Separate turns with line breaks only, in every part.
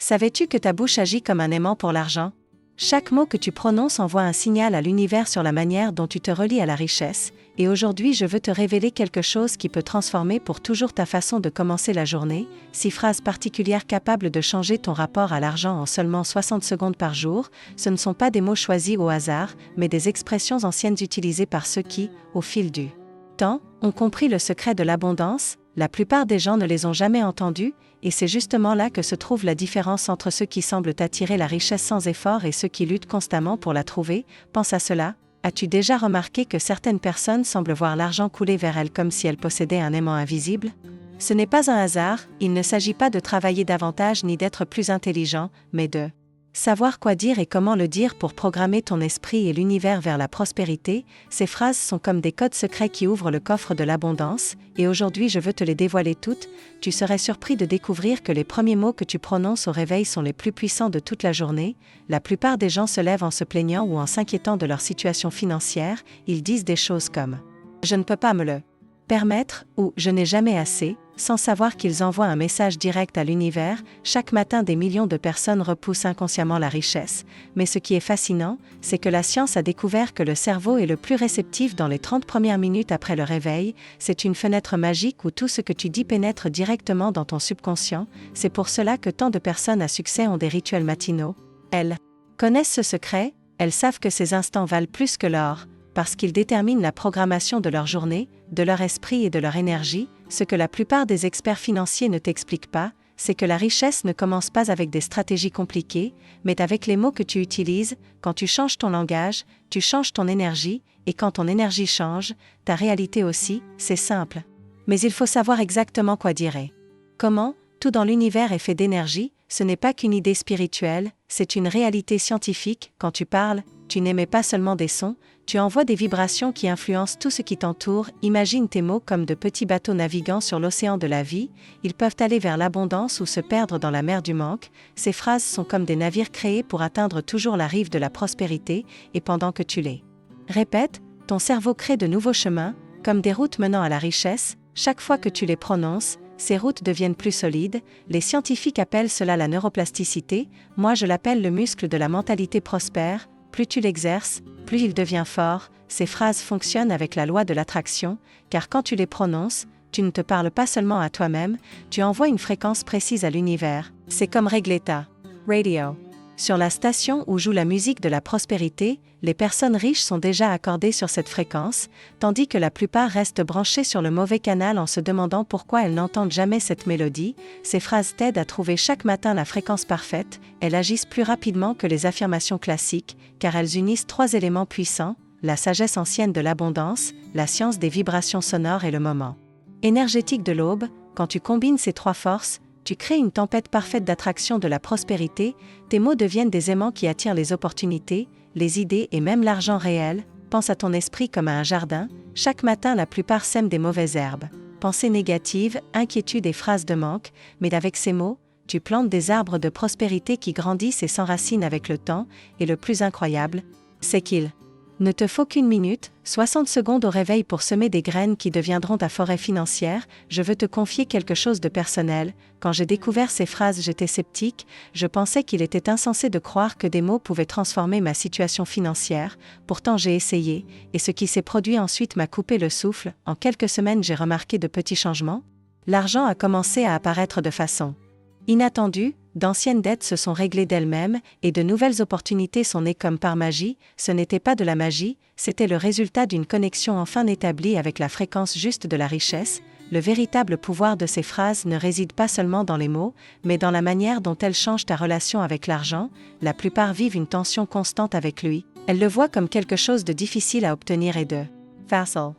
Savais-tu que ta bouche agit comme un aimant pour l'argent? Chaque mot que tu prononces envoie un signal à l'univers sur la manière dont tu te relis à la richesse, et aujourd'hui je veux te révéler quelque chose qui peut transformer pour toujours ta façon de commencer la journée, 6 phrases particulières capables de changer ton rapport à l'argent en seulement 60 secondes par jour. Ce ne sont pas des mots choisis au hasard, mais des expressions anciennes utilisées par ceux qui, au fil du temps, ont compris le secret de l'abondance. La plupart des gens ne les ont jamais entendus, et c'est justement là que se trouve la différence entre ceux qui semblent attirer la richesse sans effort et ceux qui luttent constamment pour la trouver. Pense à cela. As-tu déjà remarqué que certaines personnes semblent voir l'argent couler vers elles comme si elles possédaient un aimant invisible? Ce n'est pas un hasard, il ne s'agit pas de travailler davantage ni d'être plus intelligent, mais de savoir quoi dire et comment le dire pour programmer ton esprit et l'univers vers la prospérité. Ces phrases sont comme des codes secrets qui ouvrent le coffre de l'abondance, et aujourd'hui je veux te les dévoiler toutes. Tu serais surpris de découvrir que les premiers mots que tu prononces au réveil sont les plus puissants de toute la journée. La plupart des gens se lèvent en se plaignant ou en s'inquiétant de leur situation financière. Ils disent des choses comme « Je ne peux pas me le permettre » ou « Je n'ai jamais assez », sans savoir qu'ils envoient un message direct à l'univers. Chaque matin, des millions de personnes repoussent inconsciemment la richesse. Mais ce qui est fascinant, c'est que la science a découvert que le cerveau est le plus réceptif dans les 30 premières minutes après le réveil. C'est une fenêtre magique où tout ce que tu dis pénètre directement dans ton subconscient. C'est pour cela que tant de personnes à succès ont des rituels matinaux. Elles connaissent ce secret, elles savent que ces instants valent plus que l'or, parce qu'ils déterminent la programmation de leur journée, de leur esprit et de leur énergie. Ce que la plupart des experts financiers ne t'expliquent pas, c'est que la richesse ne commence pas avec des stratégies compliquées, mais avec les mots que tu utilises. Quand tu changes ton langage, tu changes ton énergie, et quand ton énergie change, ta réalité aussi. C'est simple. Mais il faut savoir exactement quoi dire et comment. Tout dans l'univers est fait d'énergie. Ce n'est pas qu'une idée spirituelle, c'est une réalité scientifique. Quand tu parles, tu n'émets pas seulement des sons, tu envoies des vibrations qui influencent tout ce qui t'entoure. Imagine tes mots comme de petits bateaux naviguant sur l'océan de la vie. Ils peuvent aller vers l'abondance ou se perdre dans la mer du manque. Ces phrases sont comme des navires créés pour atteindre toujours la rive de la prospérité, et pendant que tu les répètes, ton cerveau crée de nouveaux chemins, comme des routes menant à la richesse. Chaque fois que tu les prononces, ces routes deviennent plus solides. Les scientifiques appellent cela la neuroplasticité. Moi je l'appelle le muscle de la mentalité prospère. Plus tu l'exerces, plus il devient fort. Ces phrases fonctionnent avec la loi de l'attraction, car quand tu les prononces, tu ne te parles pas seulement à toi-même, tu envoies une fréquence précise à l'univers. C'est comme régler ta radio. Sur la station où joue la musique de la prospérité, les personnes riches sont déjà accordées sur cette fréquence, tandis que la plupart restent branchées sur le mauvais canal en se demandant pourquoi elles n'entendent jamais cette mélodie. Ces phrases t'aident à trouver chaque matin la fréquence parfaite. Elles agissent plus rapidement que les affirmations classiques, car elles unissent 3 éléments puissants: la sagesse ancienne de l'abondance, la science des vibrations sonores et le moment énergétique de l'aube. Quand tu combines ces 3 forces, tu crées une tempête parfaite d'attraction de la prospérité. Tes mots deviennent des aimants qui attirent les opportunités, les idées et même l'argent réel. Pense à ton esprit comme à un jardin. Chaque matin, la plupart sèment des mauvaises herbes, pensées négatives, inquiétudes et phrases de manque. Mais avec ces mots, tu plantes des arbres de prospérité qui grandissent et s'enracinent avec le temps. Et le plus incroyable, c'est qu'il ne te faut qu'une minute, 60 secondes au réveil pour semer des graines qui deviendront ta forêt financière. Je veux te confier quelque chose de personnel. Quand j'ai découvert ces phrases, j'étais sceptique. Je pensais qu'il était insensé de croire que des mots pouvaient transformer ma situation financière. Pourtant j'ai essayé, et ce qui s'est produit ensuite m'a coupé le souffle. En quelques semaines, j'ai remarqué de petits changements. L'argent a commencé à apparaître de façon inattendue. D'anciennes dettes se sont réglées d'elles-mêmes, et de nouvelles opportunités sont nées comme par magie. Ce n'était pas de la magie, c'était le résultat d'une connexion enfin établie avec la fréquence juste de la richesse. Le véritable pouvoir de ces phrases ne réside pas seulement dans les mots, mais dans la manière dont elles changent ta relation avec l'argent. La plupart vivent une tension constante avec lui. Elles le voient comme quelque chose de difficile à obtenir et de facile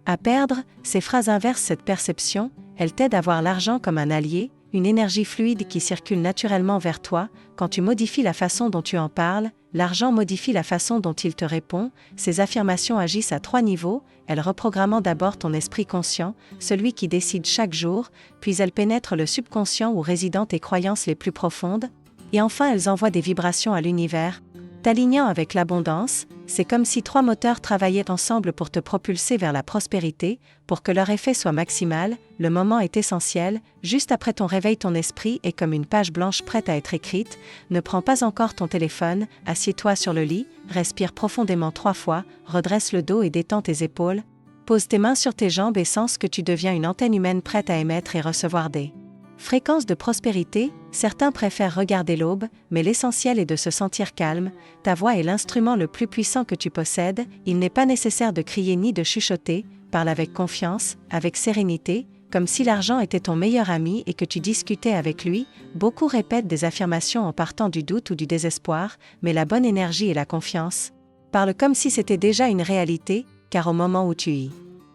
à perdre. Ces phrases inversent cette perception. Elles t'aident à voir l'argent comme un allié, une énergie fluide qui circule naturellement vers toi. Quand tu modifies la façon dont tu en parles, l'argent modifie la façon dont il te répond. Ces affirmations agissent à 3 niveaux. Elles reprogramment d'abord ton esprit conscient, celui qui décide chaque jour, puis elles pénètrent le subconscient où résident tes croyances les plus profondes, et enfin elles envoient des vibrations à l'univers. T'alignant avec l'abondance, c'est comme si 3 moteurs travaillaient ensemble pour te propulser vers la prospérité. Pour que leur effet soit maximal, le moment est essentiel. Juste après ton réveil, ton esprit est comme une page blanche prête à être écrite. Ne prends pas encore ton téléphone, assieds-toi sur le lit, respire profondément 3 fois, redresse le dos et détends tes épaules. Pose tes mains sur tes jambes et sens que tu deviens une antenne humaine prête à émettre et recevoir des fréquences de prospérité. Certains préfèrent regarder l'aube, mais l'essentiel est de se sentir calme. Ta voix est l'instrument le plus puissant que tu possèdes. Il n'est pas nécessaire de crier ni de chuchoter. Parle avec confiance, avec sérénité, comme si l'argent était ton meilleur ami et que tu discutais avec lui. Beaucoup répètent des affirmations en partant du doute ou du désespoir, mais la bonne énergie et la confiance. Parle comme si c'était déjà une réalité, car au moment où tu y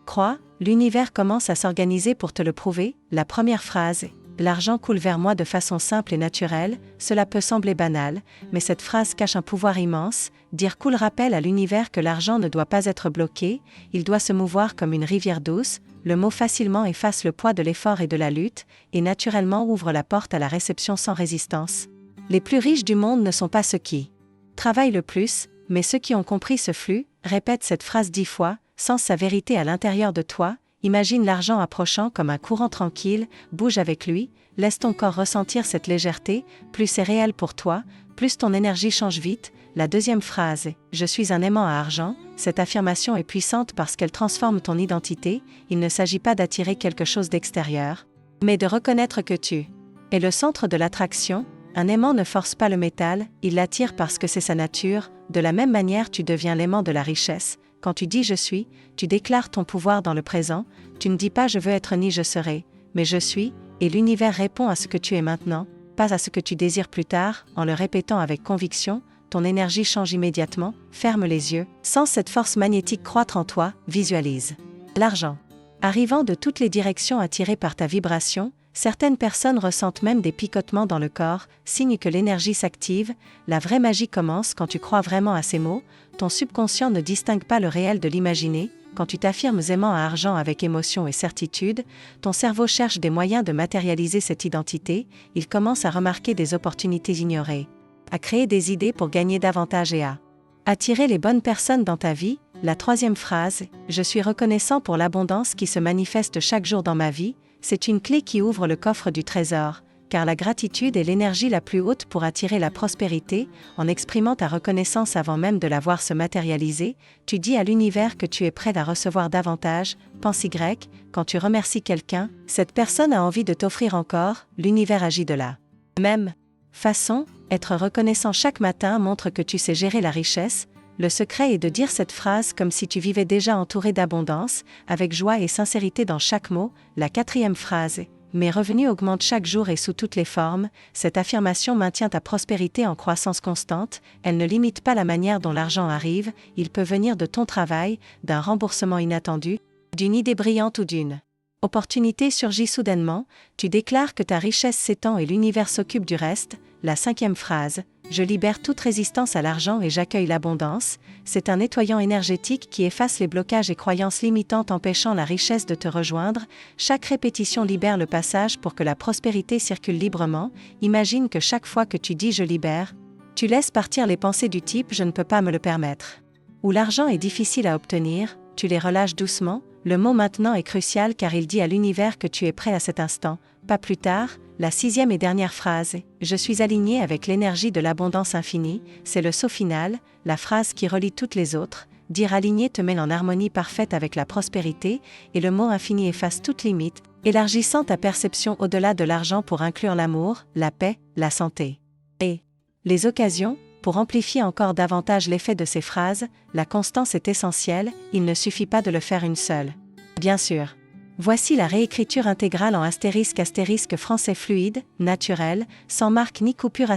crois, l'univers commence à s'organiser pour te le prouver. La première phrase: l'argent coule vers moi de façon simple et naturelle. Cela peut sembler banal, mais cette phrase cache un pouvoir immense. Dire coule rappelle à l'univers que l'argent ne doit pas être bloqué, il doit se mouvoir comme une rivière douce. Le mot facilement efface le poids de l'effort et de la lutte, et naturellement ouvre la porte à la réception sans résistance. Les plus riches du monde ne sont pas ceux qui travaillent le plus, mais ceux qui ont compris ce flux. Répète cette phrase 10 fois, sens sa vérité à l'intérieur de toi. Imagine l'argent approchant comme un courant tranquille, bouge avec lui, laisse ton corps ressentir cette légèreté. Plus c'est réel pour toi, plus ton énergie change vite. La deuxième phrase: je suis un aimant à argent. Cette affirmation est puissante parce qu'elle transforme ton identité. Il ne s'agit pas d'attirer quelque chose d'extérieur, mais de reconnaître que tu es le centre de l'attraction. Un aimant ne force pas le métal, il l'attire parce que c'est sa nature. De la même manière, tu deviens l'aimant de la richesse. Quand tu dis « je suis », tu déclares ton pouvoir dans le présent. Tu ne dis pas « je veux être » ni « je serai », mais « je suis », et l'univers répond à ce que tu es maintenant, pas à ce que tu désires plus tard. En le répétant avec conviction, ton énergie change immédiatement. Ferme les yeux, sens cette force magnétique croître en toi, visualise l'argent arrivant de toutes les directions attiré par ta vibration. Certaines personnes ressentent même des picotements dans le corps, signe que l'énergie s'active. La vraie magie commence quand tu crois vraiment à ces mots. Ton subconscient ne distingue pas le réel de l'imaginé. Quand tu t'affirmes aimant à argent avec émotion et certitude, ton cerveau cherche des moyens de matérialiser cette identité. Il commence à remarquer des opportunités ignorées, à créer des idées pour gagner davantage et à attirer les bonnes personnes dans ta vie. La troisième phrase: je suis reconnaissant pour l'abondance qui se manifeste chaque jour dans ma vie. C'est une clé qui ouvre le coffre du trésor, car la gratitude est l'énergie la plus haute pour attirer la prospérité. En exprimant ta reconnaissance avant même de la voir se matérialiser, tu dis à l'univers que tu es prêt à recevoir davantage. Pense Y, quand tu remercies quelqu'un, cette personne a envie de t'offrir encore. L'univers agit de la même façon. Être reconnaissant chaque matin montre que tu sais gérer la richesse. Le secret est de dire cette phrase comme si tu vivais déjà entouré d'abondance, avec joie et sincérité dans chaque mot. La quatrième phrase: mes revenus augmentent chaque jour et sous toutes les formes. Cette affirmation maintient ta prospérité en croissance constante. Elle ne limite pas la manière dont l'argent arrive. Il peut venir de ton travail, d'un remboursement inattendu, d'une idée brillante ou d'une opportunité surgit soudainement. Tu déclares que ta richesse s'étend et l'univers s'occupe du reste. La cinquième phrase: je libère toute résistance à l'argent et j'accueille l'abondance. C'est un nettoyant énergétique qui efface les blocages et croyances limitantes empêchant la richesse de te rejoindre. Chaque répétition libère le passage pour que la prospérité circule librement. Imagine que chaque fois que tu dis « je libère », tu laisses partir les pensées du type « je ne peux pas me le permettre » ou « l'argent est difficile à obtenir », tu les relâches doucement. Le mot maintenant est crucial car il dit à l'univers que tu es prêt à cet instant, pas plus tard. La sixième et dernière phrase: je suis aligné avec l'énergie de l'abondance infinie. C'est le saut final, la phrase qui relie toutes les autres. Dire aligné te met en harmonie parfaite avec la prospérité, et le mot infini efface toute limite, élargissant ta perception au-delà de l'argent pour inclure l'amour, la paix, la santé et les occasions. Pour amplifier encore davantage l'effet de ces phrases, la constance est essentielle. Il ne suffit pas de le faire une seule. Bien sûr. Voici la réécriture intégrale en ** français fluide, naturel, sans marque ni coupure ***,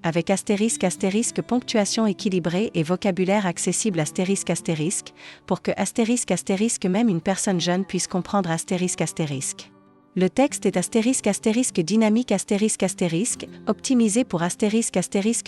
avec *** ponctuation équilibrée et vocabulaire accessible ***, pour que *** même une personne jeune puisse comprendre ***. Le texte est *** dynamique ***, optimisé pour ***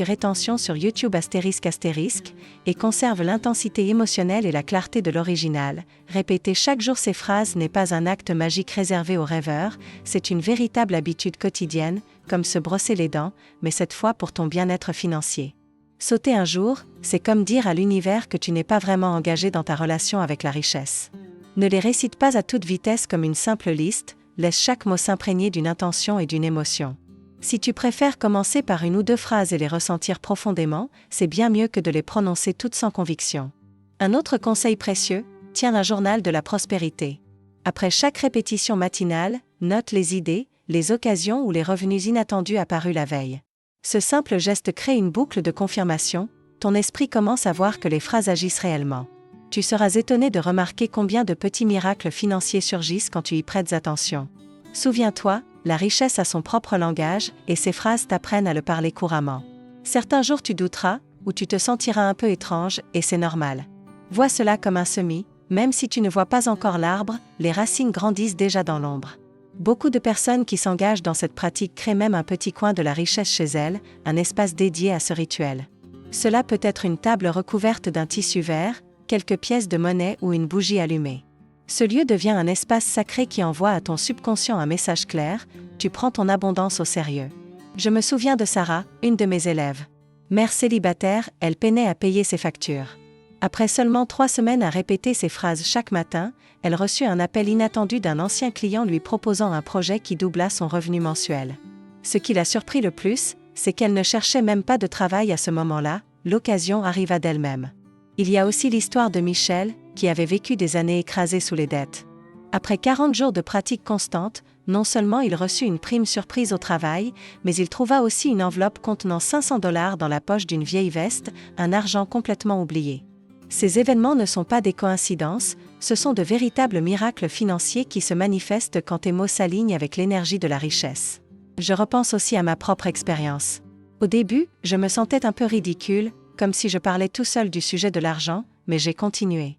rétention sur YouTube ***, et conserve l'intensité émotionnelle et la clarté de l'original. Répéter chaque jour ces phrases n'est pas un acte magique réservé aux rêveurs, c'est une véritable habitude quotidienne, comme se brosser les dents, mais cette fois pour ton bien-être financier. Sauter un jour, c'est comme dire à l'univers que tu n'es pas vraiment engagé dans ta relation avec la richesse. Ne les récite pas à toute vitesse comme une simple liste, laisse chaque mot s'imprégner d'une intention et d'une émotion. Si tu préfères commencer par une ou deux phrases et les ressentir profondément, c'est bien mieux que de les prononcer toutes sans conviction. Un autre conseil précieux, tiens un journal de la prospérité. Après chaque répétition matinale, note les idées, les occasions ou les revenus inattendus apparus la veille. Ce simple geste crée une boucle de confirmation, ton esprit commence à voir que les phrases agissent réellement. Tu seras étonné de remarquer combien de petits miracles financiers surgissent quand tu y prêtes attention. Souviens-toi, la richesse a son propre langage et ces phrases t'apprennent à le parler couramment. Certains jours tu douteras, ou tu te sentiras un peu étrange, et c'est normal. Vois cela comme un semis, même si tu ne vois pas encore l'arbre, les racines grandissent déjà dans l'ombre. Beaucoup de personnes qui s'engagent dans cette pratique créent même un petit coin de la richesse chez elles, un espace dédié à ce rituel. Cela peut être une table recouverte d'un tissu vert, quelques pièces de monnaie ou une bougie allumée. Ce lieu devient un espace sacré qui envoie à ton subconscient un message clair, tu prends ton abondance au sérieux. Je me souviens de Sarah, une de mes élèves. Mère célibataire, elle peinait à payer ses factures. Après seulement 3 semaines à répéter ces phrases chaque matin, elle reçut un appel inattendu d'un ancien client lui proposant un projet qui doubla son revenu mensuel. Ce qui l'a surpris le plus, c'est qu'elle ne cherchait même pas de travail à ce moment-là, l'occasion arriva d'elle-même. Il y a aussi l'histoire de Michel, qui avait vécu des années écrasé sous les dettes. Après 40 jours de pratique constante, non seulement il reçut une prime surprise au travail, mais il trouva aussi une enveloppe contenant $500 dans la poche d'une vieille veste, un argent complètement oublié. Ces événements ne sont pas des coïncidences, ce sont de véritables miracles financiers qui se manifestent quand tes mots s'alignent avec l'énergie de la richesse. Je repense aussi à ma propre expérience. Au début, je me sentais un peu ridicule, comme si je parlais tout seul du sujet de l'argent, mais j'ai continué.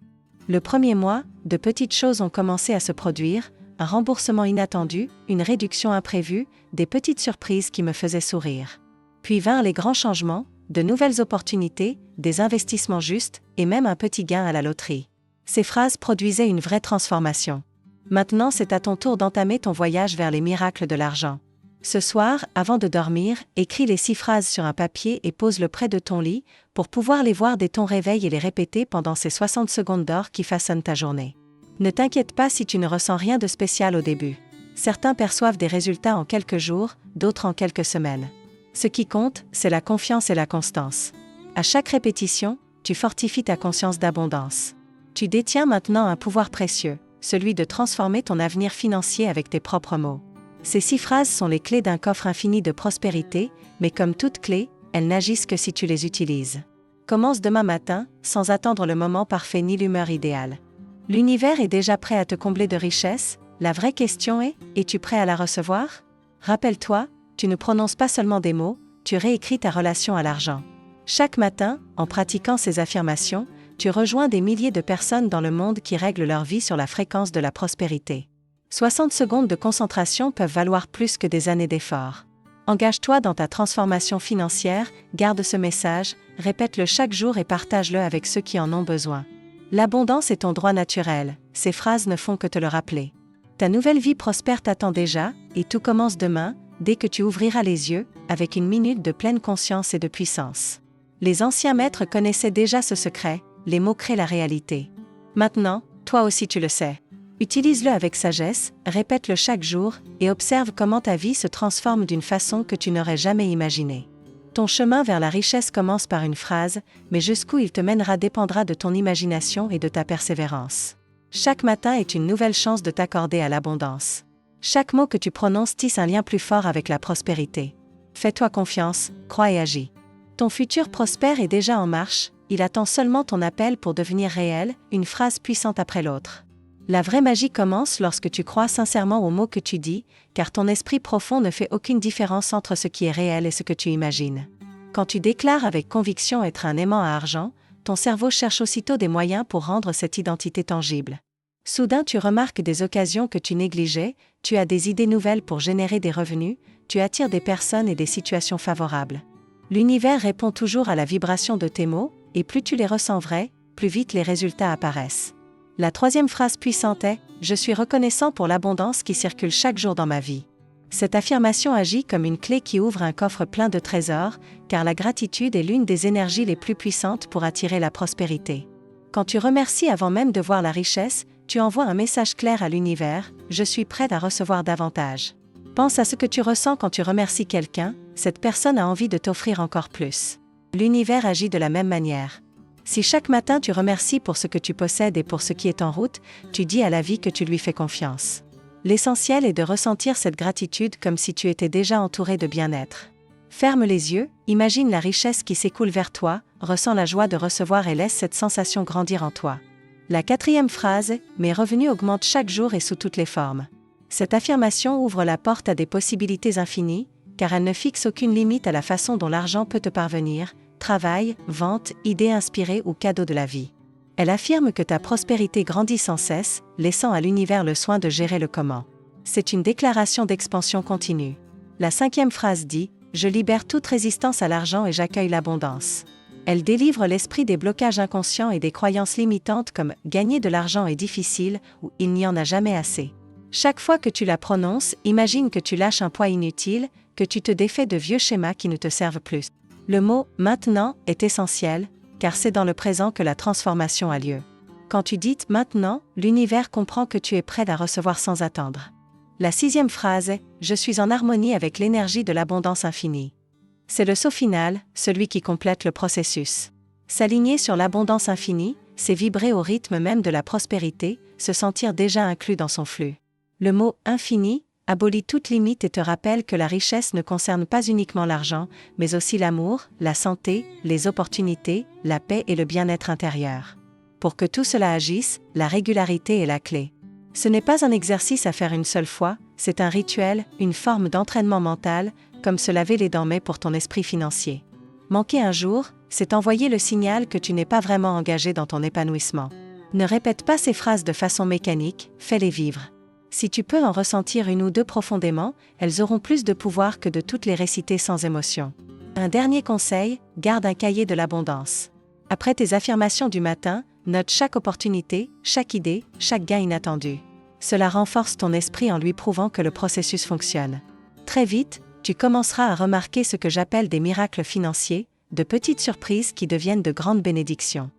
Le premier mois, de petites choses ont commencé à se produire, un remboursement inattendu, une réduction imprévue, des petites surprises qui me faisaient sourire. Puis vinrent les grands changements, de nouvelles opportunités, des investissements justes, et même un petit gain à la loterie. Ces phrases produisaient une vraie transformation. Maintenant c'est à ton tour d'entamer ton voyage vers les miracles de l'argent. Ce soir, avant de dormir, écris les 6 phrases sur un papier et pose-le près de ton lit, pour pouvoir les voir dès ton réveil et les répéter pendant ces 60 secondes d'or qui façonnent ta journée. Ne t'inquiète pas si tu ne ressens rien de spécial au début. Certains perçoivent des résultats en quelques jours, d'autres en quelques semaines. Ce qui compte, c'est la confiance et la constance. À chaque répétition, tu fortifies ta conscience d'abondance. Tu détiens maintenant un pouvoir précieux, celui de transformer ton avenir financier avec tes propres mots. Ces 6 phrases sont les clés d'un coffre infini de prospérité, mais comme toute clé, elles n'agissent que si tu les utilises. Commence demain matin, sans attendre le moment parfait ni l'humeur idéale. L'univers est déjà prêt à te combler de richesses, la vraie question est, es-tu prêt à la recevoir? Rappelle-toi, tu ne prononces pas seulement des mots, tu réécris ta relation à l'argent. Chaque matin, en pratiquant ces affirmations, tu rejoins des milliers de personnes dans le monde qui règlent leur vie sur la fréquence de la prospérité. 60 secondes de concentration peuvent valoir plus que des années d'efforts. Engage-toi dans ta transformation financière, garde ce message, répète-le chaque jour et partage-le avec ceux qui en ont besoin. L'abondance est ton droit naturel, ces phrases ne font que te le rappeler. Ta nouvelle vie prospère t'attend déjà, et tout commence demain, dès que tu ouvriras les yeux, avec une minute de pleine conscience et de puissance. Les anciens maîtres connaissaient déjà ce secret, les mots créent la réalité. Maintenant, toi aussi tu le sais. Utilise-le avec sagesse, répète-le chaque jour, et observe comment ta vie se transforme d'une façon que tu n'aurais jamais imaginée. Ton chemin vers la richesse commence par une phrase, mais jusqu'où il te mènera dépendra de ton imagination et de ta persévérance. Chaque matin est une nouvelle chance de t'accorder à l'abondance. Chaque mot que tu prononces tisse un lien plus fort avec la prospérité. Fais-toi confiance, crois et agis. Ton futur prospère est déjà en marche, il attend seulement ton appel pour devenir réel, une phrase puissante après l'autre. La vraie magie commence lorsque tu crois sincèrement aux mots que tu dis, car ton esprit profond ne fait aucune différence entre ce qui est réel et ce que tu imagines. Quand tu déclares avec conviction être un aimant à argent, ton cerveau cherche aussitôt des moyens pour rendre cette identité tangible. Soudain tu remarques des occasions que tu négligeais, tu as des idées nouvelles pour générer des revenus, tu attires des personnes et des situations favorables. L'univers répond toujours à la vibration de tes mots, et plus tu les ressens vrais, plus vite les résultats apparaissent. La 3e phrase puissante est « Je suis reconnaissant pour l'abondance qui circule chaque jour dans ma vie ». Cette affirmation agit comme une clé qui ouvre un coffre plein de trésors, car la gratitude est l'une des énergies les plus puissantes pour attirer la prospérité. Quand tu remercies avant même de voir la richesse, tu envoies un message clair à l'univers: je suis prête à recevoir davantage. Pense à ce que tu ressens quand tu remercies quelqu'un, cette personne a envie de t'offrir encore plus. L'univers agit de la même manière. Si chaque matin tu remercies pour ce que tu possèdes et pour ce qui est en route, tu dis à la vie que tu lui fais confiance. L'essentiel est de ressentir cette gratitude comme si tu étais déjà entouré de bien-être. Ferme les yeux, imagine la richesse qui s'écoule vers toi, ressens la joie de recevoir et laisse cette sensation grandir en toi. La 4e phrase: mes revenus augmentent chaque jour et sous toutes les formes. Cette affirmation ouvre la porte à des possibilités infinies, car elle ne fixe aucune limite à la façon dont l'argent peut te parvenir: travail, vente, idées inspirées ou cadeaux de la vie. Elle affirme que ta prospérité grandit sans cesse, laissant à l'univers le soin de gérer le comment. C'est une déclaration d'expansion continue. La 5e phrase dit: je libère toute résistance à l'argent et j'accueille l'abondance. Elle délivre l'esprit des blocages inconscients et des croyances limitantes comme gagner de l'argent est difficile ou il n'y en a jamais assez. Chaque fois que tu la prononces, imagine que tu lâches un poids inutile, que tu te défais de vieux schémas qui ne te servent plus. Le mot maintenant est essentiel, car c'est dans le présent que la transformation a lieu. Quand tu dis maintenant, l'univers comprend que tu es prêt à recevoir sans attendre. La 6e phrase est: je suis en harmonie avec l'énergie de l'abondance infinie. C'est le saut final, celui qui complète le processus. S'aligner sur l'abondance infinie, c'est vibrer au rythme même de la prospérité, se sentir déjà inclus dans son flux. Le mot infini abolit toute limite et te rappelle que la richesse ne concerne pas uniquement l'argent, mais aussi l'amour, la santé, les opportunités, la paix et le bien-être intérieur. Pour que tout cela agisse, la régularité est la clé. Ce n'est pas un exercice à faire une seule fois, c'est un rituel, une forme d'entraînement mental, comme se laver les dents mais pour ton esprit financier. Manquer un jour, c'est envoyer le signal que tu n'es pas vraiment engagé dans ton épanouissement. Ne répète pas ces phrases de façon mécanique, fais-les vivre. Si tu peux en ressentir une ou deux profondément, elles auront plus de pouvoir que de toutes les réciter sans émotion. Un dernier conseil, garde un cahier de l'abondance. Après tes affirmations du matin, note chaque opportunité, chaque idée, chaque gain inattendu. Cela renforce ton esprit en lui prouvant que le processus fonctionne. Très vite, tu commenceras à remarquer ce que j'appelle des miracles financiers, de petites surprises qui deviennent de grandes bénédictions.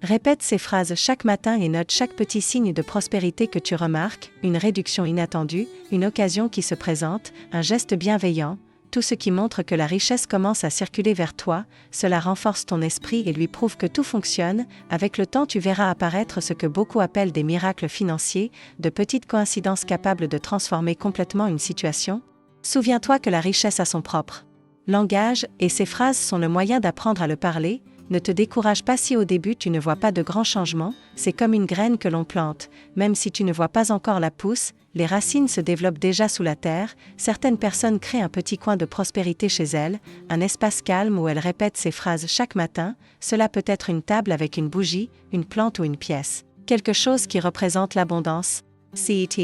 Répète ces phrases chaque matin et note chaque petit signe de prospérité que tu remarques, une réduction inattendue, une occasion qui se présente, un geste bienveillant, tout ce qui montre que la richesse commence à circuler vers toi. Cela renforce ton esprit et lui prouve que tout fonctionne. Avec le temps, tu verras apparaître ce que beaucoup appellent des miracles financiers, de petites coïncidences capables de transformer complètement une situation. Souviens-toi que la richesse a son propre langage, et ces phrases sont le moyen d'apprendre à le parler. Ne te décourage pas si au début tu ne vois pas de grands changements, c'est comme une graine que l'on plante, même si tu ne vois pas encore la pousse, les racines se développent déjà sous la terre. Certaines personnes créent un petit coin de prospérité chez elles, un espace calme où elles répètent ces phrases chaque matin. Cela peut être une table avec une bougie, une plante ou une pièce, quelque chose qui représente l'abondance. Cet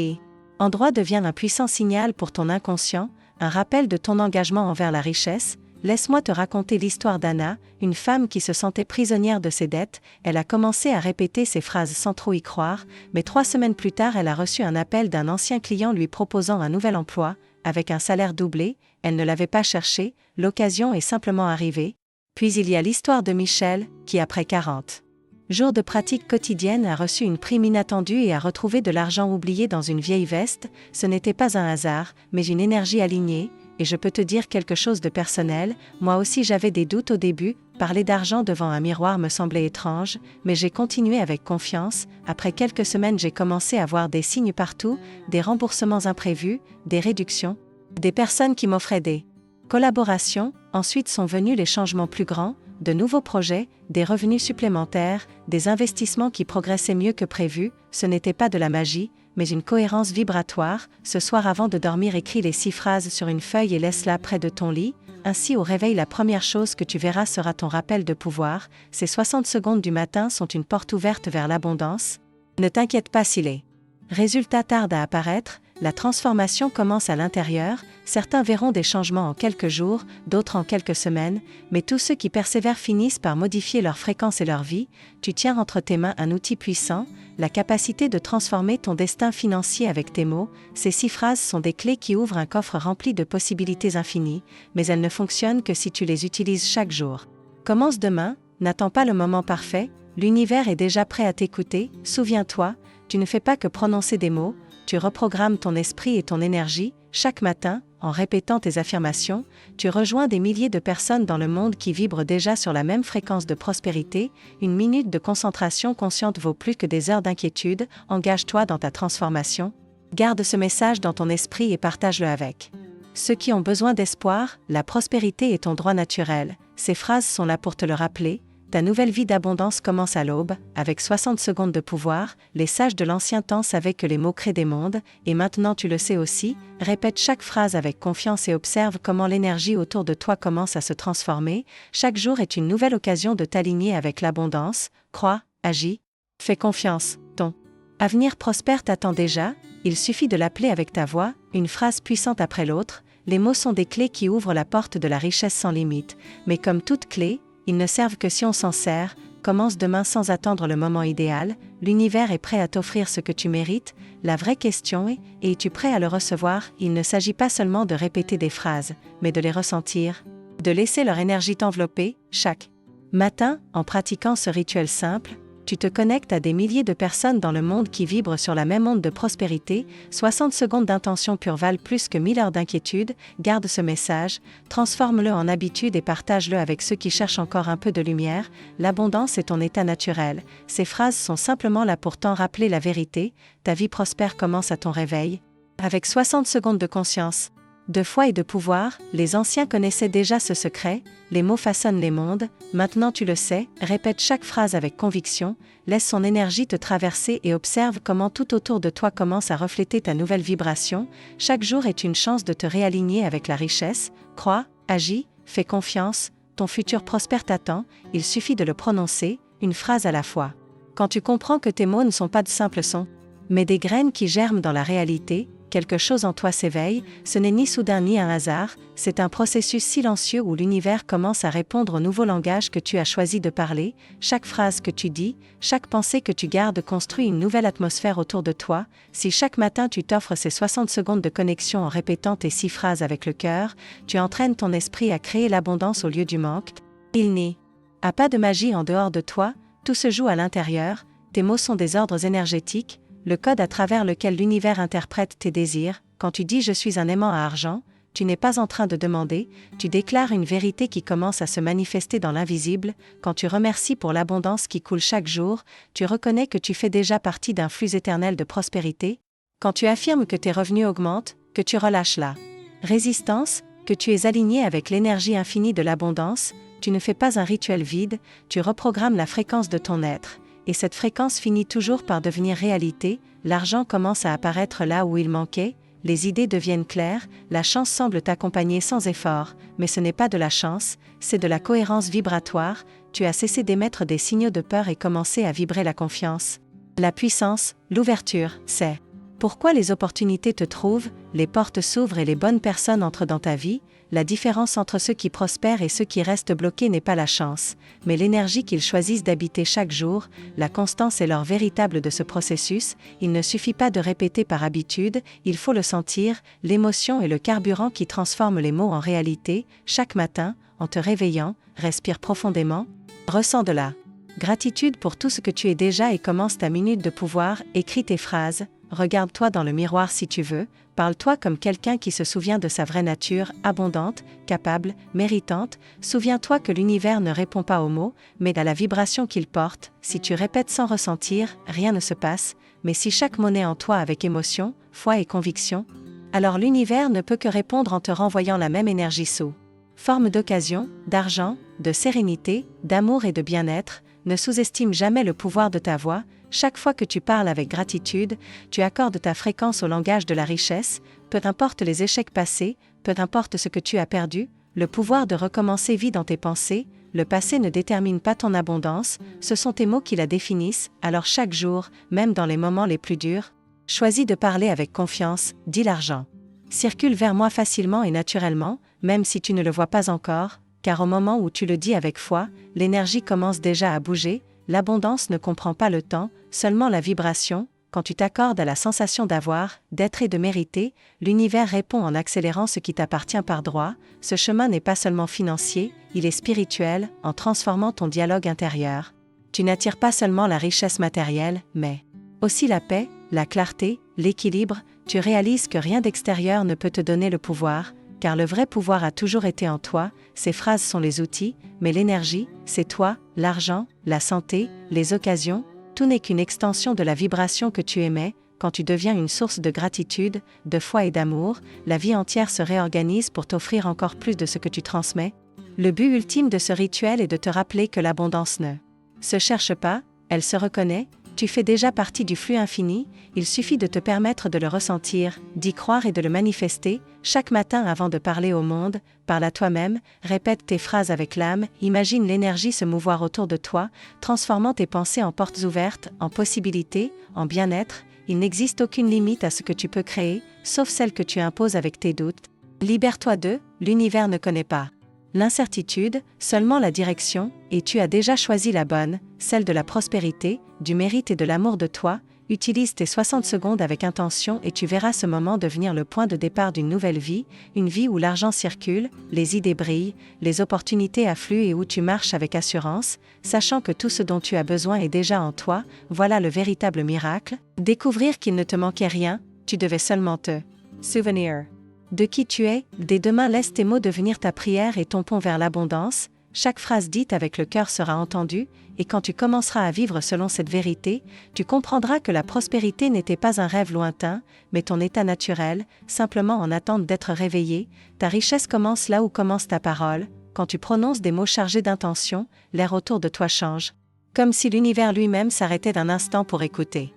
endroit devient un puissant signal pour ton inconscient, un rappel de ton engagement envers la richesse. Laisse-moi te raconter l'histoire d'Anna, une femme qui se sentait prisonnière de ses dettes. Elle a commencé à répéter ces phrases sans trop y croire, mais 3 semaines plus tard elle a reçu un appel d'un ancien client lui proposant un nouvel emploi, avec un salaire doublé. Elle ne l'avait pas cherché, l'occasion est simplement arrivée. Puis il y a l'histoire de Michel, qui après 40 jours de pratique quotidienne a reçu une prime inattendue et a retrouvé de l'argent oublié dans une vieille veste. Ce n'était pas un hasard, mais une énergie alignée. Et je peux te dire quelque chose de personnel, moi aussi j'avais des doutes au début, parler d'argent devant un miroir me semblait étrange, mais j'ai continué avec confiance. Après quelques semaines j'ai commencé à voir des signes partout, des remboursements imprévus, des réductions, des personnes qui m'offraient des collaborations. Ensuite sont venus les changements plus grands, de nouveaux projets, des revenus supplémentaires, des investissements qui progressaient mieux que prévu. Ce n'était pas de la magie, mais une cohérence vibratoire. Ce soir avant de dormir, écris les 6 phrases sur une feuille et laisse-la près de ton lit. Ainsi au réveil, la première chose que tu verras sera ton rappel de pouvoir. Ces 60 secondes du matin sont une porte ouverte vers l'abondance. Ne t'inquiète pas si les résultats tardent à apparaître, la transformation commence à l'intérieur, certains verront des changements en quelques jours, d'autres en quelques semaines, mais tous ceux qui persévèrent finissent par modifier leur fréquence et leur vie. Tu tiens entre tes mains un outil puissant, la capacité de transformer ton destin financier avec tes mots. Ces 6 phrases sont des clés qui ouvrent un coffre rempli de possibilités infinies, mais elles ne fonctionnent que si tu les utilises chaque jour. Commence demain, n'attends pas le moment parfait, l'univers est déjà prêt à t'écouter. Souviens-toi, tu ne fais pas que prononcer des mots, tu reprogrammes ton esprit et ton énergie. Chaque matin, en répétant tes affirmations, tu rejoins des milliers de personnes dans le monde qui vibrent déjà sur la même fréquence de prospérité. Une minute de concentration consciente vaut plus que des heures d'inquiétude. Engage-toi dans ta transformation. Garde ce message dans ton esprit et partage-le avec ceux qui ont besoin d'espoir. La prospérité est ton droit naturel. Ces phrases sont là pour te le rappeler. Ta nouvelle vie d'abondance commence à l'aube, avec 60 secondes de pouvoir. Les sages de l'ancien temps savaient que les mots créent des mondes, et maintenant tu le sais aussi. Répète chaque phrase avec confiance et observe comment l'énergie autour de toi commence à se transformer. Chaque jour est une nouvelle occasion de t'aligner avec l'abondance. Crois, agis, fais confiance. Ton avenir prospère t'attend déjà. Il suffit de l'appeler avec ta voix, une phrase puissante après l'autre. Les mots sont des clés qui ouvrent la porte de la richesse sans limite, mais comme toute clé, ils ne servent que si on s'en sert. Commence demain sans attendre le moment idéal. L'univers est prêt à t'offrir ce que tu mérites. La vraie question est, es-tu prêt à le recevoir? Il ne s'agit pas seulement de répéter des phrases, mais de les ressentir, de laisser leur énergie t'envelopper. Chaque matin, en pratiquant ce rituel simple, tu te connectes à des milliers de personnes dans le monde qui vibrent sur la même onde de prospérité. 60 secondes d'intention pure valent plus que 1000 heures d'inquiétude. Garde ce message, transforme-le en habitude et partage-le avec ceux qui cherchent encore un peu de lumière. L'abondance est ton état naturel. Ces phrases sont simplement là pour t'en rappeler la vérité. Ta vie prospère commence à ton réveil. Avec 60 secondes de conscience, de foi et de pouvoir, les anciens connaissaient déjà ce secret. Les mots façonnent les mondes, maintenant tu le sais. Répète chaque phrase avec conviction, laisse son énergie te traverser et observe comment tout autour de toi commence à refléter ta nouvelle vibration. Chaque jour est une chance de te réaligner avec la richesse. Crois, agis, fais confiance, ton futur prospère t'attend, il suffit de le prononcer, une phrase à la fois. Quand tu comprends que tes mots ne sont pas de simples sons, mais des graines qui germent dans la réalité, quelque chose en toi s'éveille. Ce n'est ni soudain ni un hasard, c'est un processus silencieux où l'univers commence à répondre au nouveau langage que tu as choisi de parler. Chaque phrase que tu dis, chaque pensée que tu gardes construit une nouvelle atmosphère autour de toi. Si chaque matin tu t'offres ces 60 secondes de connexion en répétant tes 6 phrases avec le cœur, tu entraînes ton esprit à créer l'abondance au lieu du manque. Il n'y a pas de magie en dehors de toi, tout se joue à l'intérieur. Tes mots sont des ordres énergétiques, le code à travers lequel l'univers interprète tes désirs. Quand tu dis « je suis un aimant à argent », tu n'es pas en train de demander, tu déclares une vérité qui commence à se manifester dans l'invisible. Quand tu remercies pour l'abondance qui coule chaque jour, tu reconnais que tu fais déjà partie d'un flux éternel de prospérité. Quand tu affirmes que tes revenus augmentent, que tu relâches la résistance, que tu es aligné avec l'énergie infinie de l'abondance, tu ne fais pas un rituel vide, tu reprogrammes la fréquence de ton être. Et cette fréquence finit toujours par devenir réalité. L'argent commence à apparaître là où il manquait, les idées deviennent claires, la chance semble t'accompagner sans effort, mais ce n'est pas de la chance, c'est de la cohérence vibratoire. Tu as cessé d'émettre des signaux de peur et commencé à vibrer la confiance, la puissance, l'ouverture. C'est pourquoi les opportunités te trouvent, les portes s'ouvrent et les bonnes personnes entrent dans ta vie. La différence entre ceux qui prospèrent et ceux qui restent bloqués n'est pas la chance, mais l'énergie qu'ils choisissent d'habiter chaque jour. La constance est leur véritable de ce processus. Il ne suffit pas de répéter par habitude, il faut le sentir. L'émotion est le carburant qui transforme les mots en réalité. Chaque matin, en te réveillant, respire profondément, ressens de la gratitude pour tout ce que tu es déjà et commence ta minute de pouvoir. Écris tes phrases, regarde-toi dans le miroir si tu veux, parle-toi comme quelqu'un qui se souvient de sa vraie nature, abondante, capable, méritante. Souviens-toi que l'univers ne répond pas aux mots, mais à la vibration qu'il porte. Si tu répètes sans ressentir, rien ne se passe, mais si chaque mot naît en toi avec émotion, foi et conviction, alors l'univers ne peut que répondre en te renvoyant la même énergie sous forme d'occasion, d'argent, de sérénité, d'amour et de bien-être. Ne sous-estime jamais le pouvoir de ta voix. Chaque fois que tu parles avec gratitude, tu accordes ta fréquence au langage de la richesse. Peu importe les échecs passés, peu importe ce que tu as perdu, le pouvoir de recommencer vit dans tes pensées. Le passé ne détermine pas ton abondance, ce sont tes mots qui la définissent. Alors chaque jour, même dans les moments les plus durs, Choisis de parler avec confiance, dit l'argent. Circule vers moi facilement et naturellement, même si tu ne le vois pas encore, car au moment où tu le dis avec foi, l'énergie commence déjà à bouger, l'abondance ne comprend pas le temps, seulement la vibration. Quand tu t'accordes à la sensation d'avoir, d'être et de mériter, l'univers répond en accélérant ce qui t'appartient par droit. Ce chemin n'est pas seulement financier, il est spirituel, en transformant ton dialogue intérieur. Tu n'attires pas seulement la richesse matérielle, mais aussi la paix, la clarté, l'équilibre. Tu réalises que rien d'extérieur ne peut te donner le pouvoir, car le vrai pouvoir a toujours été en toi. Ces phrases sont les outils, mais l'énergie, c'est toi, l'argent, la santé, les occasions. Tout n'est qu'une extension de la vibration que tu émets. Quand tu deviens une source de gratitude, de foi et d'amour, la vie entière se réorganise pour t'offrir encore plus de ce que tu transmets. Le but ultime de ce rituel est de te rappeler que l'abondance ne se cherche pas, elle se reconnaît. Tu fais déjà partie du flux infini, il suffit de te permettre de le ressentir, d'y croire et de le manifester. Chaque matin avant de parler au monde, parle à toi-même, répète tes phrases avec l'âme, imagine l'énergie se mouvoir autour de toi, transformant tes pensées en portes ouvertes, en possibilités, en bien-être. Il n'existe aucune limite à ce que tu peux créer, sauf celle que tu imposes avec tes doutes. Libère-toi d'eux, l'univers ne connaît pas l'incertitude, seulement la direction, et tu as déjà choisi la bonne, celle de la prospérité, du mérite et de l'amour de toi. Utilise tes 60 secondes avec intention et tu verras ce moment devenir le point de départ d'une nouvelle vie, une vie où l'argent circule, les idées brillent, les opportunités affluent et où tu marches avec assurance, sachant que tout ce dont tu as besoin est déjà en toi. Voilà le véritable miracle. Découvrir qu'il ne te manquait rien, tu devais seulement te souvenir de qui tu es. Dès demain, laisse tes mots devenir ta prière et ton pont vers l'abondance. Chaque phrase dite avec le cœur sera entendue, et quand tu commenceras à vivre selon cette vérité, tu comprendras que la prospérité n'était pas un rêve lointain, mais ton état naturel, simplement en attente d'être réveillé. Ta richesse commence là où commence ta parole. Quand tu prononces des mots chargés d'intention, l'air autour de toi change, comme si l'univers lui-même s'arrêtait d'un instant pour écouter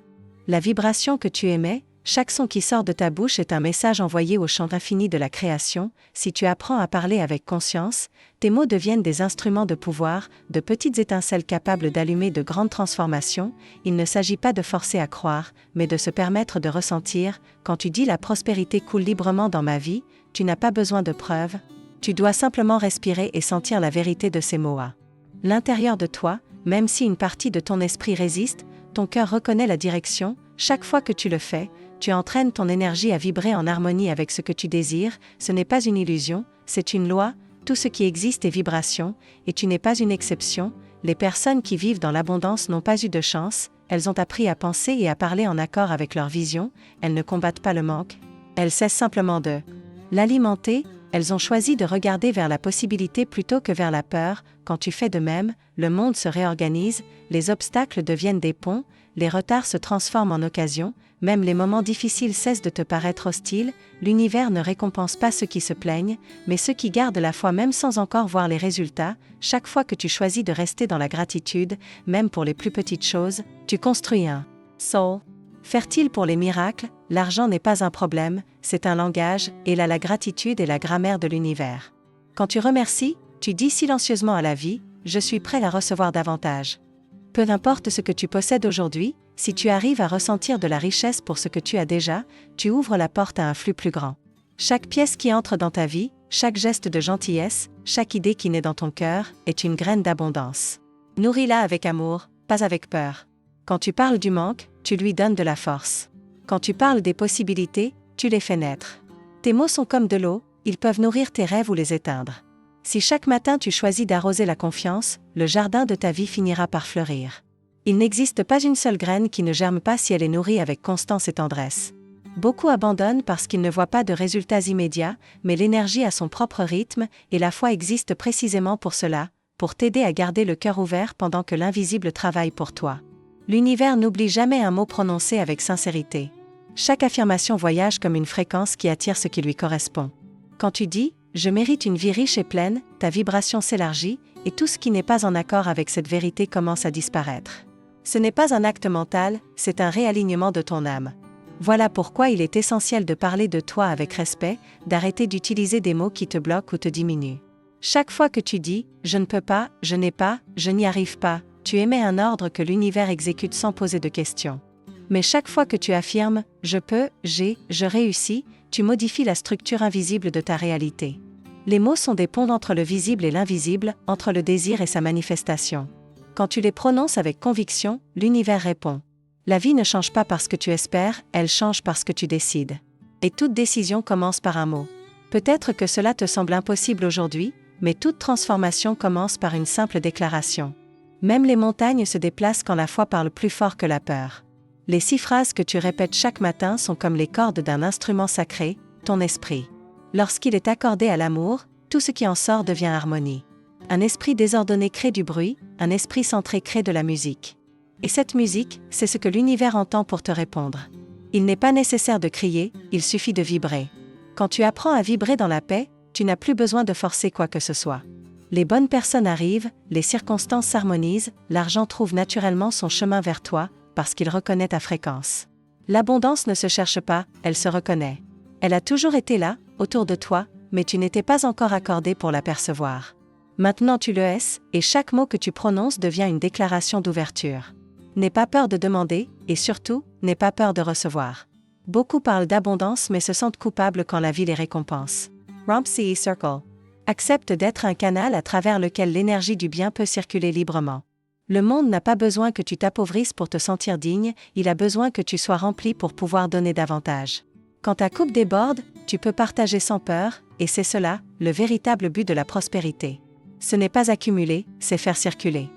la vibration que tu émets. Chaque son qui sort de ta bouche est un message envoyé au champ infini de la création. Si tu apprends à parler avec conscience, tes mots deviennent des instruments de pouvoir, de petites étincelles capables d'allumer de grandes transformations. Il ne s'agit pas de forcer à croire, mais de se permettre de ressentir. Quand tu dis « la prospérité coule librement dans ma vie », tu n'as pas besoin de preuves. Tu dois simplement respirer et sentir la vérité de ces mots à l'intérieur de toi. Même si une partie de ton esprit résiste, ton cœur reconnaît la direction. Chaque fois que tu le fais, tu entraînes ton énergie à vibrer en harmonie avec ce que tu désires. Ce n'est pas une illusion, c'est une loi. Tout ce qui existe est vibration, et tu n'es pas une exception. Les personnes qui vivent dans l'abondance n'ont pas eu de chance, elles ont appris à penser et à parler en accord avec leur vision. Elles ne combattent pas le manque, elles cessent simplement de l'alimenter. Elles ont choisi de regarder vers la possibilité plutôt que vers la peur. Quand tu fais de même, le monde se réorganise, les obstacles deviennent des ponts, les retards se transforment en occasions, même les moments difficiles cessent de te paraître hostiles. L'univers ne récompense pas ceux qui se plaignent, mais ceux qui gardent la foi même sans encore voir les résultats. Chaque fois que tu choisis de rester dans la gratitude, même pour les plus petites choses, tu construis un soul fertile pour les miracles. L'argent n'est pas un problème, c'est un langage, et là la gratitude est la grammaire de l'univers. Quand tu remercies, tu dis silencieusement à la vie, je suis prêt à recevoir davantage. Peu importe ce que tu possèdes aujourd'hui, si tu arrives à ressentir de la richesse pour ce que tu as déjà, tu ouvres la porte à un flux plus grand. Chaque pièce qui entre dans ta vie, chaque geste de gentillesse, chaque idée qui naît dans ton cœur, est une graine d'abondance. Nourris-la avec amour, pas avec peur. Quand tu parles du manque, tu lui donnes de la force. Quand tu parles des possibilités, tu les fais naître. Tes mots sont comme de l'eau, ils peuvent nourrir tes rêves ou les éteindre. Si chaque matin tu choisis d'arroser la confiance, le jardin de ta vie finira par fleurir. Il n'existe pas une seule graine qui ne germe pas si elle est nourrie avec constance et tendresse. Beaucoup abandonnent parce qu'ils ne voient pas de résultats immédiats, mais l'énergie a son propre rythme, et la foi existe précisément pour cela, pour t'aider à garder le cœur ouvert pendant que l'invisible travaille pour toi. L'univers n'oublie jamais un mot prononcé avec sincérité. Chaque affirmation voyage comme une fréquence qui attire ce qui lui correspond. Quand tu dis « je mérite une vie riche et pleine », ta vibration s'élargit, et tout ce qui n'est pas en accord avec cette vérité commence à disparaître. Ce n'est pas un acte mental, c'est un réalignement de ton âme. Voilà pourquoi il est essentiel de parler de toi avec respect, d'arrêter d'utiliser des mots qui te bloquent ou te diminuent. Chaque fois que tu dis « je ne peux pas, je n'ai pas, je n'y arrive pas », tu émets un ordre que l'univers exécute sans poser de questions. Mais chaque fois que tu affirmes « je peux, j'ai, je réussis », tu modifies la structure invisible de ta réalité. Les mots sont des ponts entre le visible et l'invisible, entre le désir et sa manifestation. Quand tu les prononces avec conviction, l'univers répond. La vie ne change pas parce que tu espères, elle change parce que tu décides. Et toute décision commence par un mot. Peut-être que cela te semble impossible aujourd'hui, mais toute transformation commence par une simple déclaration. Même les montagnes se déplacent quand la foi parle plus fort que la peur. Les 6 phrases que tu répètes chaque matin sont comme les cordes d'un instrument sacré, ton esprit. Lorsqu'il est accordé à l'amour, tout ce qui en sort devient harmonie. Un esprit désordonné crée du bruit, un esprit centré crée de la musique. Et cette musique, c'est ce que l'univers entend pour te répondre. Il n'est pas nécessaire de crier, il suffit de vibrer. Quand tu apprends à vibrer dans la paix, tu n'as plus besoin de forcer quoi que ce soit. Les bonnes personnes arrivent, les circonstances s'harmonisent, l'argent trouve naturellement son chemin vers toi, parce qu'il reconnaît ta fréquence. L'abondance ne se cherche pas, elle se reconnaît. Elle a toujours été là, autour de toi, mais tu n'étais pas encore accordé pour la percevoir. Maintenant tu le es, et chaque mot que tu prononces devient une déclaration d'ouverture. N'aie pas peur de demander, et surtout, n'aie pas peur de recevoir. Beaucoup parlent d'abondance mais se sentent coupables quand la vie les récompense. Ramsey Circle. Accepte d'être un canal à travers lequel l'énergie du bien peut circuler librement. Le monde n'a pas besoin que tu t'appauvrisses pour te sentir digne, il a besoin que tu sois rempli pour pouvoir donner davantage. Quand ta coupe déborde, tu peux partager sans peur, et c'est cela, le véritable but de la prospérité. Ce n'est pas accumuler, c'est faire circuler.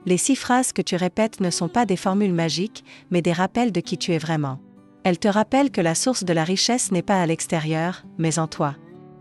Les 6 phrases que tu répètes ne sont pas des formules magiques, mais des rappels de qui tu es vraiment. Elles te rappellent que la source de la richesse n'est pas à l'extérieur, mais en toi.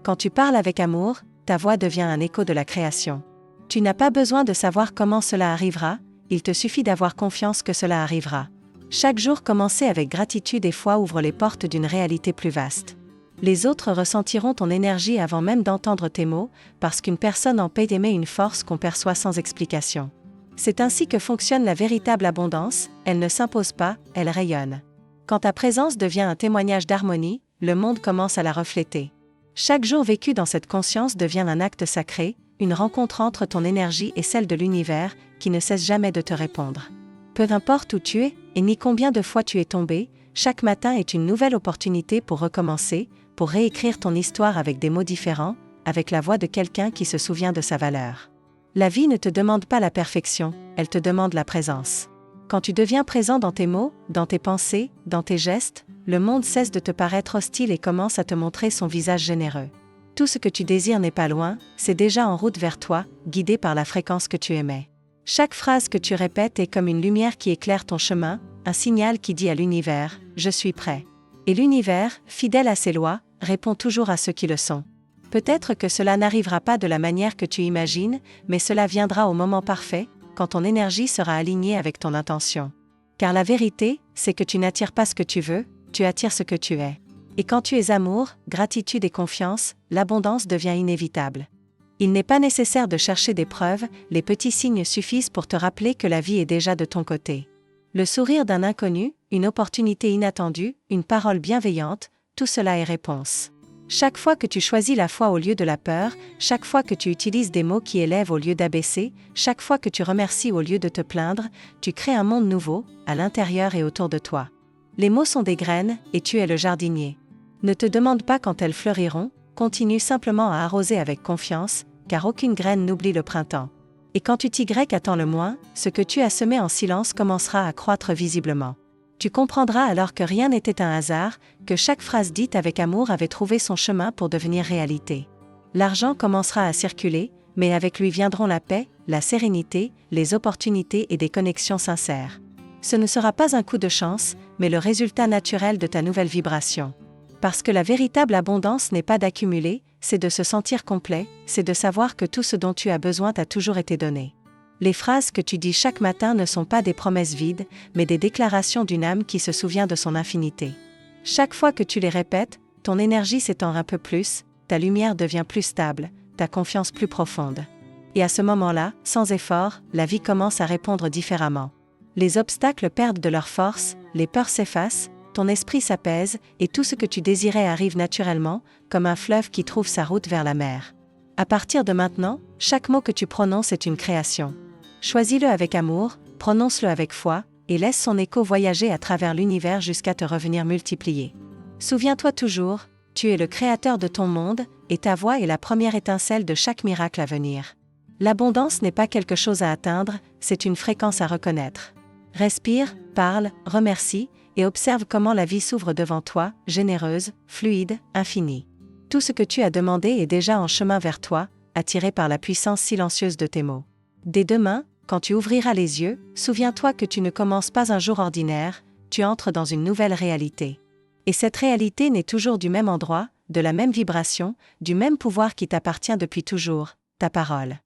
Quand tu parles avec amour, ta voix devient un écho de la création. Tu n'as pas besoin de savoir comment cela arrivera, il te suffit d'avoir confiance que cela arrivera. Chaque jour commencer avec gratitude et foi ouvre les portes d'une réalité plus vaste. Les autres ressentiront ton énergie avant même d'entendre tes mots, parce qu'une personne en paix émet une force qu'on perçoit sans explication. C'est ainsi que fonctionne la véritable abondance, elle ne s'impose pas, elle rayonne. Quand ta présence devient un témoignage d'harmonie, le monde commence à la refléter. Chaque jour vécu dans cette conscience devient un acte sacré, une rencontre entre ton énergie et celle de l'univers, qui ne cesse jamais de te répondre. Peu importe où tu es, et ni combien de fois tu es tombé, chaque matin est une nouvelle opportunité pour recommencer, pour réécrire ton histoire avec des mots différents, avec la voix de quelqu'un qui se souvient de sa valeur. La vie ne te demande pas la perfection, elle te demande la présence. Quand tu deviens présent dans tes mots, dans tes pensées, dans tes gestes, le monde cesse de te paraître hostile et commence à te montrer son visage généreux. Tout ce que tu désires n'est pas loin, c'est déjà en route vers toi, guidé par la fréquence que tu émets. Chaque phrase que tu répètes est comme une lumière qui éclaire ton chemin, un signal qui dit à l'univers « Je suis prêt ». Et l'univers, fidèle à ses lois, répond toujours à ceux qui le sont. Peut-être que cela n'arrivera pas de la manière que tu imagines, mais cela viendra au moment parfait, quand ton énergie sera alignée avec ton intention. Car la vérité, c'est que tu n'attires pas ce que tu veux, tu attires ce que tu es. Et quand tu es amour, gratitude et confiance, l'abondance devient inévitable. Il n'est pas nécessaire de chercher des preuves, les petits signes suffisent pour te rappeler que la vie est déjà de ton côté. Le sourire d'un inconnu, une opportunité inattendue, une parole bienveillante, tout cela est réponse. Chaque fois que tu choisis la foi au lieu de la peur, chaque fois que tu utilises des mots qui élèvent au lieu d'abaisser, chaque fois que tu remercies au lieu de te plaindre, tu crées un monde nouveau, à l'intérieur et autour de toi. Les mots sont des graines, et tu es le jardinier. Ne te demande pas quand elles fleuriront, continue simplement à arroser avec confiance, car aucune graine n'oublie le printemps. Et quand tu t'y attends le moins, ce que tu as semé en silence commencera à croître visiblement. Tu comprendras alors que rien n'était un hasard, que chaque phrase dite avec amour avait trouvé son chemin pour devenir réalité. L'argent commencera à circuler, mais avec lui viendront la paix, la sérénité, les opportunités et des connexions sincères. Ce ne sera pas un coup de chance, mais le résultat naturel de ta nouvelle vibration. Parce que la véritable abondance n'est pas d'accumuler, c'est de se sentir complet, c'est de savoir que tout ce dont tu as besoin t'a toujours été donné. Les phrases que tu dis chaque matin ne sont pas des promesses vides, mais des déclarations d'une âme qui se souvient de son infinité. Chaque fois que tu les répètes, ton énergie s'étend un peu plus, ta lumière devient plus stable, ta confiance plus profonde. Et à ce moment-là, sans effort, la vie commence à répondre différemment. Les obstacles perdent de leur force, les peurs s'effacent, ton esprit s'apaise, et tout ce que tu désirais arrive naturellement, comme un fleuve qui trouve sa route vers la mer. À partir de maintenant, chaque mot que tu prononces est une création. Choisis-le avec amour, prononce-le avec foi, et laisse son écho voyager à travers l'univers jusqu'à te revenir multiplié. Souviens-toi toujours, tu es le créateur de ton monde, et ta voix est la première étincelle de chaque miracle à venir. L'abondance n'est pas quelque chose à atteindre, c'est une fréquence à reconnaître. Respire, parle, remercie, et observe comment la vie s'ouvre devant toi, généreuse, fluide, infinie. Tout ce que tu as demandé est déjà en chemin vers toi, attiré par la puissance silencieuse de tes mots. Dès demain, quand tu ouvriras les yeux, souviens-toi que tu ne commences pas un jour ordinaire, tu entres dans une nouvelle réalité. Et cette réalité n'est toujours du même endroit, de la même vibration, du même pouvoir qui t'appartient depuis toujours, ta parole.